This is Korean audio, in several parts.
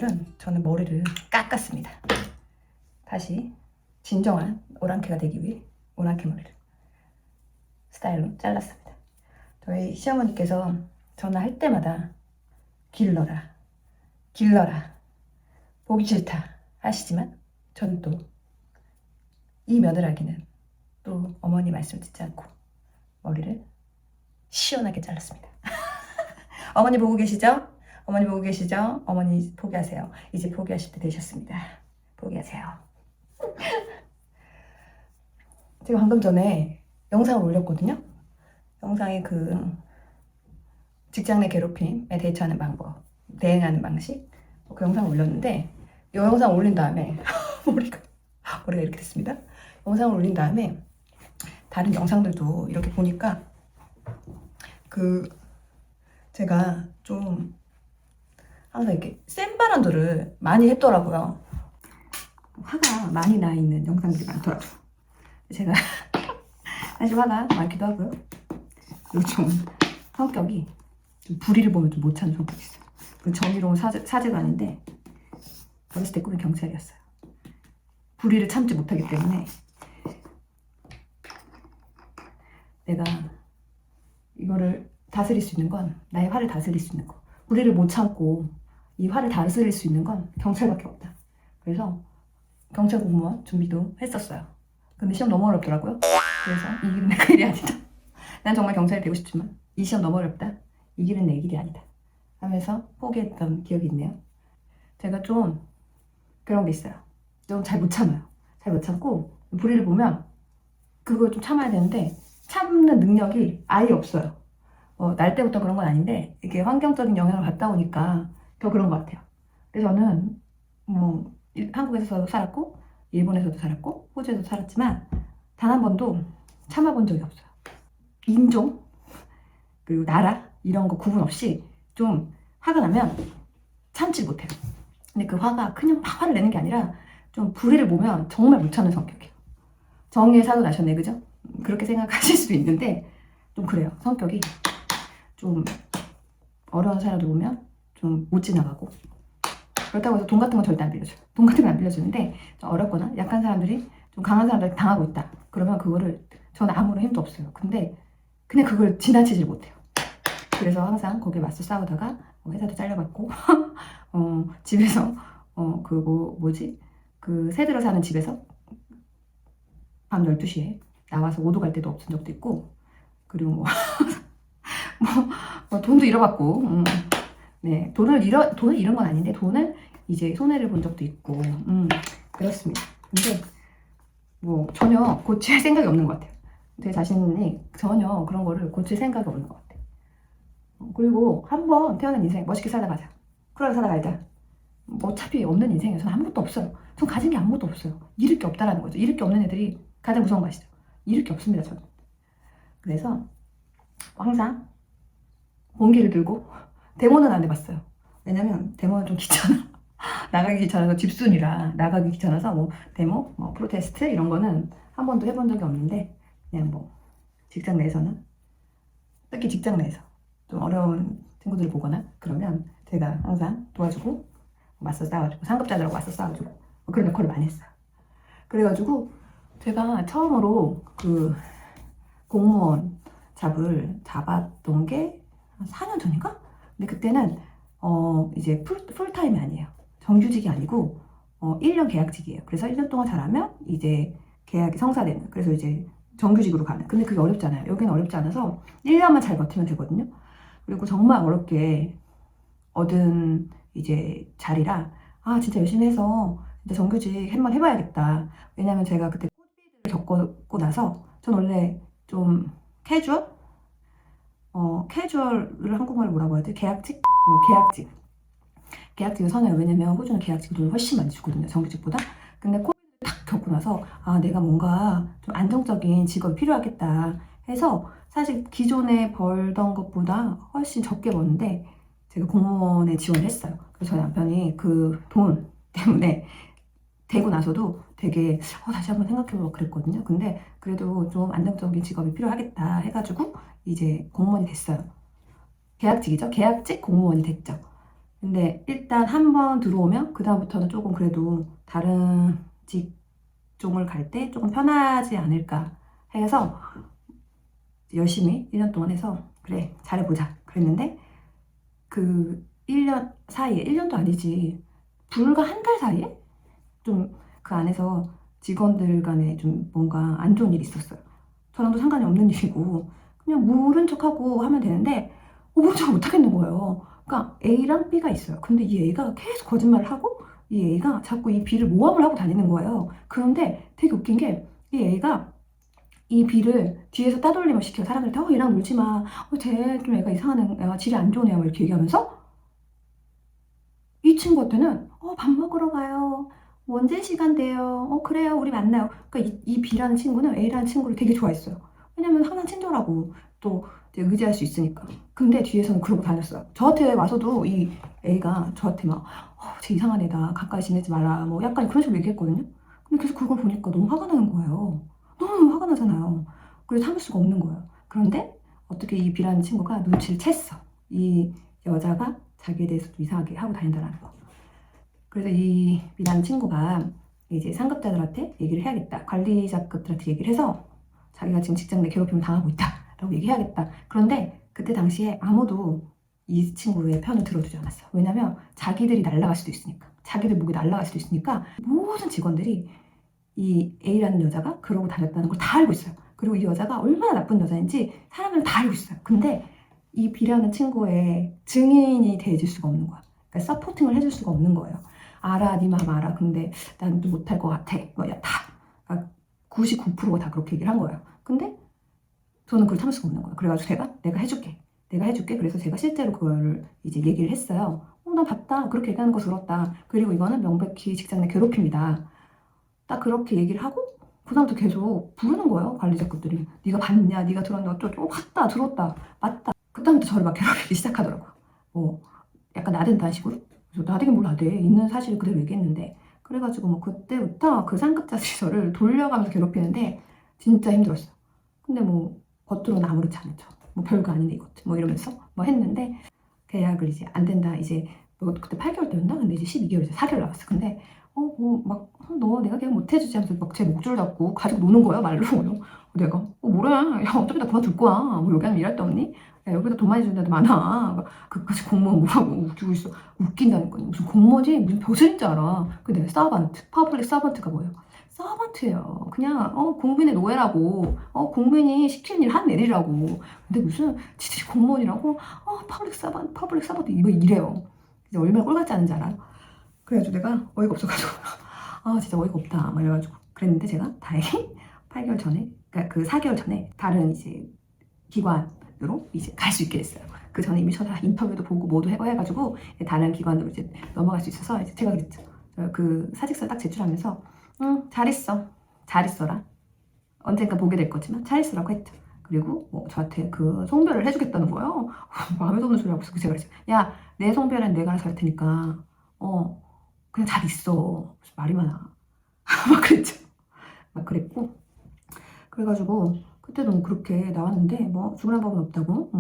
오늘은 저는 머리를 깎았습니다. 다시 진정한 오랑캐가 되기 위해 오랑캐 머리를 스타일로 잘랐습니다. 저희 시어머니께서 전화할 때마다 길러라 길러라 보기 싫다 하시지만 저는 또 이 며느라기는 또 어머니 말씀 듣지 않고 머리를 시원하게 잘랐습니다. 어머니 보고 계시죠? 어머니 보고 계시죠? 어머니 포기하세요. 이제 포기하실 때 되셨습니다. 포기하세요. 제가 방금 전에 영상을 올렸거든요. 영상에 그 직장 내 괴롭힘에 대처하는 방법, 대응하는 방식, 그 영상을 올렸는데 이 영상 올린 다음에 머리가 이렇게 됐습니다. 영상을 올린 다음에 다른 영상들도 이렇게 보니까 제가 좀 항상 이렇게 센 발언들을 많이 했더라고요. 화가 많이 나 있는 영상들이 많더라고요. 제가 사실 화가 많기도 하고요. 그리고 좀 성격이 좀 불의를 보면 좀 못 참는 성격이 있어요. 정의로운 사제도 아닌데 어렸을 때 꿈이 경찰이었어요. 불의를 참지 못하기 때문에 내가 이거를 다스릴 수 있는 건 나의 화를 다스릴 수 있는 거, 불의를 못 참고 이 화를 다스릴 수 있는 건 경찰밖에 없다. 그래서 경찰 공무원 준비도 했었어요. 근데 시험 너무 어렵더라고요. 그래서 이 길은 내 길이 아니다. 난 정말 경찰이 되고 싶지만 이 시험 너무 어렵다. 이 길은 내 길이 아니다 하면서 포기했던 기억이 있네요. 제가 좀 그런 게 있어요. 좀 잘 못 참아요. 잘 못 참고 불의를 보면 그걸 좀 참아야 되는데 참는 능력이 아예 없어요. 날 때부터 그런 건 아닌데 이게 환경적인 영향을 받다 보니까 더 그런 것 같아요. 그래서 저는 한국에서도 살았고 일본에서도 살았고 호주에서도 살았지만 단 한 번도 참아본 적이 없어요. 인종 그리고 나라 이런 거 구분 없이 좀 화가 나면 참지 못해요. 근데 그 화가 그냥 막 화를 내는 게 아니라 좀 불의를 보면 정말 못 참는 성격이에요. 정의의 사도 나셨네, 그죠? 그렇게 생각하실 수도 있는데 좀 그래요. 성격이 좀 어려운 사람들 보면 좀 못 지나가고 그렇다고 해서 돈 같은 건 절대 안 빌려줘요. 돈 같은 건 안 빌려주는데 좀 어렵거나 약한 사람들이 좀 강한 사람들이 당하고 있다. 그러면 그거를 저는 아무런 힘도 없어요. 근데 그냥 그걸 지나치질 못해요. 그래서 항상 거기에 맞서 싸우다가 회사도 잘려받고 집에서 그 새들어 사는 집에서 밤 12시에 나와서 오도 갈 때도 없은 적도 있고 그리고 돈도 잃어봤고 네 돈을 잃은 건 아닌데 돈을 이제 손해를 본 적도 있고 그렇습니다. 근데 전혀 고칠 생각이 없는 것 같아요. 제 자신이 전혀 그런 거를 고칠 생각이 없는 것 같아요. 그리고 한번 태어난 인생 멋있게 살다 가자. 쿨하게 살다 가자. 어차피 없는 인생에 저는 아무것도 없어요. 전 가진 게 아무것도 없어요. 잃을 게 없다라는 거죠. 잃을 게 없는 애들이 가장 무서운 거 아시죠? 잃을 게 없습니다, 저는. 그래서 항상 봉기를 들고 데모는 안 해봤어요. 왜냐면 데모는 좀 귀찮아. 나가기 귀찮아서 집순이라 나가기 귀찮아서 데모, 프로테스트 이런 거는 한 번도 해본 적이 없는데 그냥 직장 내에서는 특히 직장 내에서 좀 어려운 친구들을 보거나 그러면 제가 항상 도와주고 맞서 싸워주고 상급자들하고 맞서 싸워주고 그런 역할을 많이 했어요. 그래가지고 제가 처음으로 그 공무원 잡았던 게 한 4년 전인가? 근데 그때는 이제 풀타임이 아니에요. 정규직이 아니고 1년 계약직이에요. 그래서 1년 동안 잘하면 이제 계약이 성사되는, 그래서 이제 정규직으로 가는. 근데 그게 어렵잖아요. 여기는 어렵지 않아서 1년만 잘 버티면 되거든요. 그리고 정말 어렵게 얻은 이제 자리라 진짜 열심히 해서 진짜 정규직 한번 해봐야겠다. 왜냐면 제가 그때 코비드를 겪고 나서 전 원래 좀 캐주얼을 한국말로 뭐라고 해야 돼? 계약직? 계약직을 선호해요. 왜냐면 호주는 계약직 돈을 훨씬 많이 주거든요. 정규직보다. 근데 코비드를 딱 겪고 나서 내가 뭔가 좀 안정적인 직업이 필요하겠다 해서 사실 기존에 벌던 것보다 훨씬 적게 버는데 제가 공무원에 지원을 했어요. 그래서 저희 남편이 그 돈 때문에 되고 나서도 되게 다시 한번 생각해보고 그랬거든요. 근데 그래도 좀 안정적인 직업이 필요하겠다 해가지고 이제 공무원이 됐어요. 계약직이죠. 계약직 공무원이 됐죠. 근데 일단 한 번 들어오면 그 다음부터는 조금 그래도 다른 직종을 갈 때 조금 편하지 않을까 해서 열심히 1년 동안 해서 그래 잘해보자 그랬는데 그 1년 사이에 1년도 아니지 불과 한 달 사이에 좀 그 안에서 직원들 간에 좀 뭔가 안 좋은 일이 있었어요. 저랑도 상관이 없는 일이고 그냥 모른 척하고 하면 되는데 모른 척을 못 하겠는 거예요. 그러니까 A랑 B가 있어요. 근데 이 A가 계속 거짓말을 하고 이 A가 자꾸 이 B를 모함을 하고 다니는 거예요. 그런데 되게 웃긴 게 이 A가 이 B를 뒤에서 따돌림을 시켜요. 사람들한테 얘랑 놀지 마. 쟤좀 애가 이상한 애가 질이 안 좋은 애야 뭐 이렇게 얘기하면서 이 친구한테는 밥 먹으러 가요. 뭐 언제 시간 돼요? 그래요. 우리 만나요. 그러니까 이 B라는 친구는 A라는 친구를 되게 좋아했어요. 왜냐면 항상 친절하고 또 이제 의지할 수 있으니까. 근데 뒤에서는 그러고 다녔어요. 저한테 와서도 이 A가 저한테 막 쟤 이상한 애다. 가까이 지내지 마라. 뭐 약간 그런 식으로 얘기했거든요. 근데 계속 그걸 보니까 너무 화가 나는 거예요. 너무 화가 나잖아요. 그래서 참을 수가 없는 거예요. 그런데 어떻게 이 B라는 친구가 눈치를 챘어. 이 여자가 자기에 대해서 좀 이상하게 하고 다닌다는 거. 그래서 이 B라는 친구가 이제 상급자들한테 얘기를 해야겠다. 관리자급들한테 얘기를 해서 자기가 지금 직장 내 괴롭힘을 당하고 있다라고 얘기해야겠다. 그런데 그때 당시에 아무도 이 친구의 편을 들어주지 않았어. 왜냐면 자기들이 날아갈 수도 있으니까. 자기들 목이 날아갈 수도 있으니까 모든 직원들이 이 A라는 여자가 그러고 다녔다는 걸 다 알고 있어요. 그리고 이 여자가 얼마나 나쁜 여자인지 사람들은 다 알고 있어요. 근데 이 B라는 친구의 증인이 돼줄 수가 없는 거야. 그러니까 서포팅을 해줄 수가 없는 거예요. 알아, 네 마음 알아. 근데 난 또 못할 것 같아. 뭐야, 다 99%가 다 그렇게 얘기를 한 거예요. 근데 저는 그걸 참을 수가 없는 거예요. 그래가지고 내가 해줄게. 내가 해줄게. 그래서 제가 실제로 그걸 이제 얘기를 했어요. 나 봤다. 그렇게 얘기하는 거 들었다. 그리고 이거는 명백히 직장 내 괴롭힘이다. 딱 그렇게 얘기를 하고 그다음부터 계속 부르는 거예요. 관리자급들이. 네가 봤냐? 네가 들었냐? 어쩌고. 봤다. 들었다. 맞다. 그다음부터 저를 막 괴롭히기 시작하더라고요. 뭐 약간 나댄다는 식으로. 그래서 나대긴 뭘 나대. 있는 사실을 그대로 얘기했는데. 그래가지고 뭐 그때부터 그 상급자들이 저를 돌려가면서 괴롭히는데 진짜 힘들었어요. 근데 뭐 겉으로는 아무렇지 않죠. 뭐 별거 아니네 이것 뭐 이러면서 뭐 했는데 계약을 이제 안 된다. 이제 뭐 그때 8개월 때였나? 근데 이제 12개월 이제 4개월 남았어. 근데 너 내가 계약 못 해주지 하면서 막 제 목줄 잡고 가지고 노는 거야 말로. 내가 뭐래? 야 어차피 나 그만둘 거야. 뭐 여기 하면 일할 데 없니? 야 여기다 돈 많이 주는 데도 많아. 그까지 공무원 뭐라고 웃기고 있어. 웃긴다니까. 무슨 공무원이 무슨 벼슬인 줄 알아. 그 내가 서번트. 퍼블릭 서번트가 뭐예요? 서번트예요. 그냥 국민의 노예라고. 국민이 시키는 일 한 내리라고. 근데 무슨 진짜 공무원이라고? 퍼블릭 서번트 이거 이래요. 이제 얼마나 꼴같지 않은지 알아요? 그래가지고 내가 어이가 없어가지고 진짜 어이가 없다 막 이래가지고 그랬는데 제가 다행히 8개월 전에 그러니까 그 4개월 전에 다른 이제 기관으로 이제 갈 수 있게 됐어요. 그 전에 이미 저 다 인터뷰도 보고 모두 해가지고 다른 기관으로 이제 넘어갈 수 있어서 이제 제가 그랬죠. 그 사직서 딱 제출하면서 잘 있어. 잘 있어라. 언젠가 보게 될 거지만 잘 있으라고 했죠. 그리고 뭐 저한테 그 송별을 해주겠다는 거예요. 마음에 드는 소리 하고 있어. 제가 그랬어요. 야, 내 송별은 내가 알아서 할 테니까 그냥 잘 있어. 말이 많아. 막 그랬죠. 막 그랬고 그래가지고 그때도 그렇게 나왔는데 뭐 죽으란 법은 없다고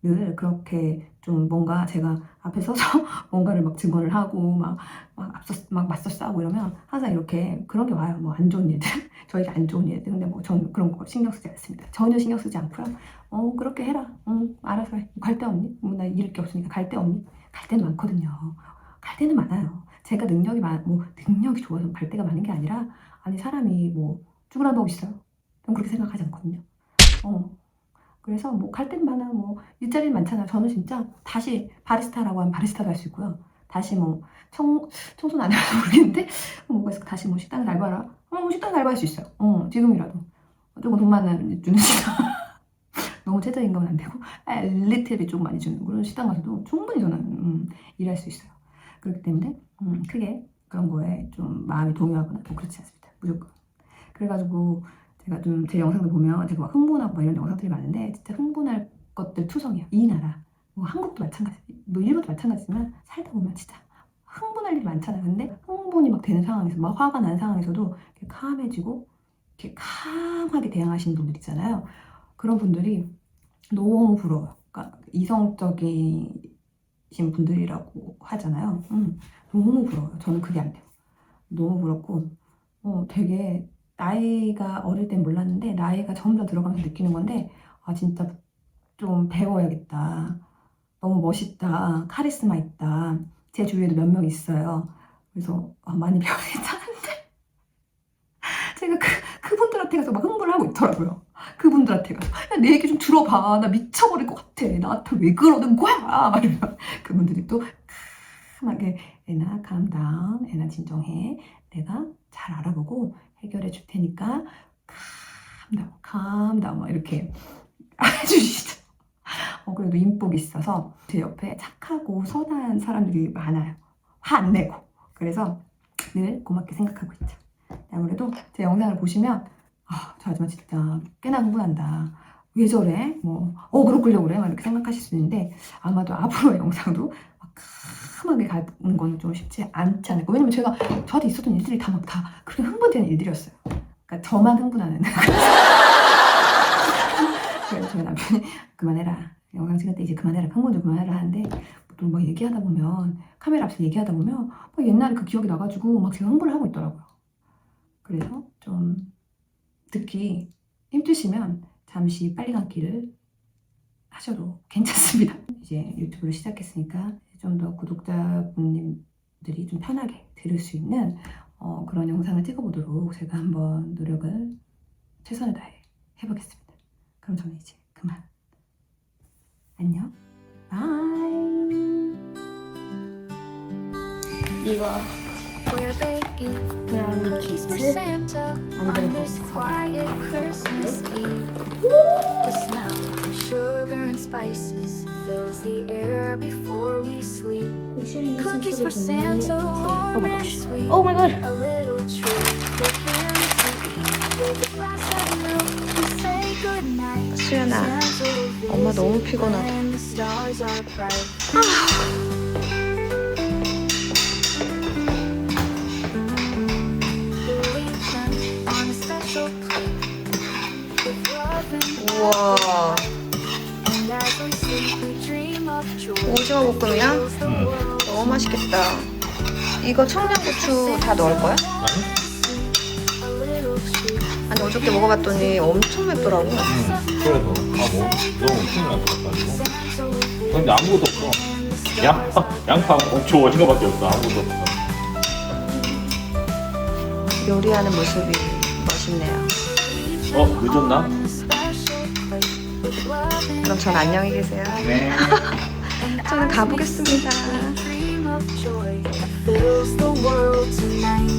늘 그렇게 좀 뭔가 제가 앞에 서서 뭔가를 막 증언을 하고 막 맞서 싸우고 이러면 항상 이렇게 그런 게 와요. 뭐 안 좋은 일들 저희가 안 좋은 일들. 근데 뭐 저는 그런 거 신경 쓰지 않습니다. 전혀 신경 쓰지 않고요. 그렇게 해라. 알아서 해. 갈 데 없니? 나 잃을 게 없으니까 갈 데 없니? 갈 데는 많거든요. 갈 데는 많아요. 제가 능력이 좋아서 갈 데가 많은 게 아니라 아니 사람이 뭐 죽으란 법 있어요. 저는 그렇게 생각하지 않거든요. 그래서 뭐 갈 데는 많아. 뭐 일자리는 많잖아요. 저는 진짜 다시 바리스타라고 하면 바리스타도 할 수 있고요. 다시 뭐 청소는 안 해서 모르겠는데 뭐가 있어. 다시 뭐 식당에서 알바라. 식당에서 알바할 수 있어요. 지금이라도 조금 돈 많이 주는 식당. 너무 최저임금은 안 되고 리틀비 좀 많이 주는 그런 식당 가서도 충분히 저는 일할 수 있어요. 그렇기 때문에 크게 그런 거에 좀 마음이 동요하거나 뭐 그렇지 않습니다. 무조건. 그래가지고 제가 좀 제 영상들 보면 제가 막 흥분하고 막 이런 영상들이 많은데 진짜 흥분할 것들 투성이야. 이 나라 뭐 한국도 마찬가지, 뭐 일본도 마찬가지지만 살다 보면 진짜 흥분할 일이 많잖아요. 근데 흥분이 막 되는 상황에서 막 화가 난 상황에서도 이렇게 캄해지고 이렇게 캄하게 대응하시는 분들 있잖아요. 그런 분들이 너무 부러워요. 그러니까 이성적인 분들이라고 하잖아요. 너무 부러워요. 저는 그게 안 돼요. 너무 부럽고 되게 나이가 어릴 땐 몰랐는데 나이가 점점 들어가면서 느끼는 건데 아 진짜 좀 배워야겠다. 너무 멋있다. 카리스마 있다. 제 주위에도 몇 명 있어요. 그래서 많이 배워야겠다 하는데 제가 그분들한테 가서 막 흥분을 하고 있더라고요. 그분들한테가 내 얘기 좀 들어봐. 나 미쳐버릴 것 같아. 나한테 왜 그러는 거야? 막 이러면 그분들이 또 크게 애나 calm down. 애나 진정해. 내가 잘 알아보고 해결해 줄 테니까 calm down 막 이렇게 해주시죠. 그래도 인복이 있어서 제 옆에 착하고 선한 사람들이 많아요. 화 안 내고. 그래서 늘 고맙게 생각하고 있죠. 아무래도 제 영상을 보시면 저 아줌마 진짜 꽤나 흥분한다. 왜 저래? 그러려고 그래? 막 이렇게 생각하실 수 있는데 아마도 앞으로의 영상도 막 큼하게 가는 건 좀 쉽지 않지 않을까. 왜냐면 저한테 있었던 일들이 다 그렇게 흥분되는 일들이었어요. 그러니까 저만 흥분하는. 그래서 저희 남편이 그만해라. 영상 찍을 때 이제 그만해라. 흥분 좀 그만해라 하는데 또 막 얘기하다 보면 카메라 앞에서 얘기하다 보면 옛날에 그 기억이 나가지고 막 제가 흥분을 하고 있더라고요. 그래서 좀 듣기 힘드시면 잠시 빨리 감기를 하셔도 괜찮습니다. 이제 유튜브를 시작했으니까 좀 더 구독자분들이 좀 편하게 들을 수 있는 그런 영상을 찍어보도록 제가 한번 노력을 최선을 다해 해보겠습니다. 그럼 저는 이제 그만. 안녕. 바이. 이거 그냥 키스 안 그래도 Sugar and spices fills the air before we sleep. Cookies for Santa, warm and sweet. Oh my god. A little treat for him to eat. With a glass of milk, we say goodnight. 수연아, 엄마 너무 피곤하다. When the stars are bright. On a special plate with love and 우와, and as we sleep, we dream of joy. 오징어 볶음이야? 너무 맛있겠다. 이거 청양고추 다 넣을 거야? A little treat. 아니 어저께 먹어봤더니 엄청 맵더라고. 그래서 너무 힘이 안 들어가지고. 근데 아무것도 없어. 양파, 고추, 오징어밖에 없어. 아무것도 없어. 요리하는 모습이 멋있네요. 늦었나? 그럼 전 안녕히 계세요. 네. 저는 가보겠습니다. Dream of joy that fills the world tonight.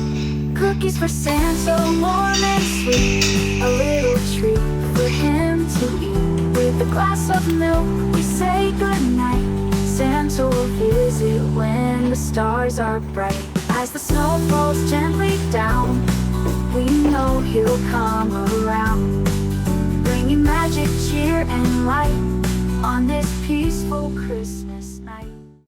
Cookies for Santa, warm and sweet. A little treat for him to eat. With a glass of milk, we say goodnight. Santa will visit when the stars are bright. As the snow falls gently down, we know he'll come around, bringing magic, cheer, and light on this peaceful Christmas.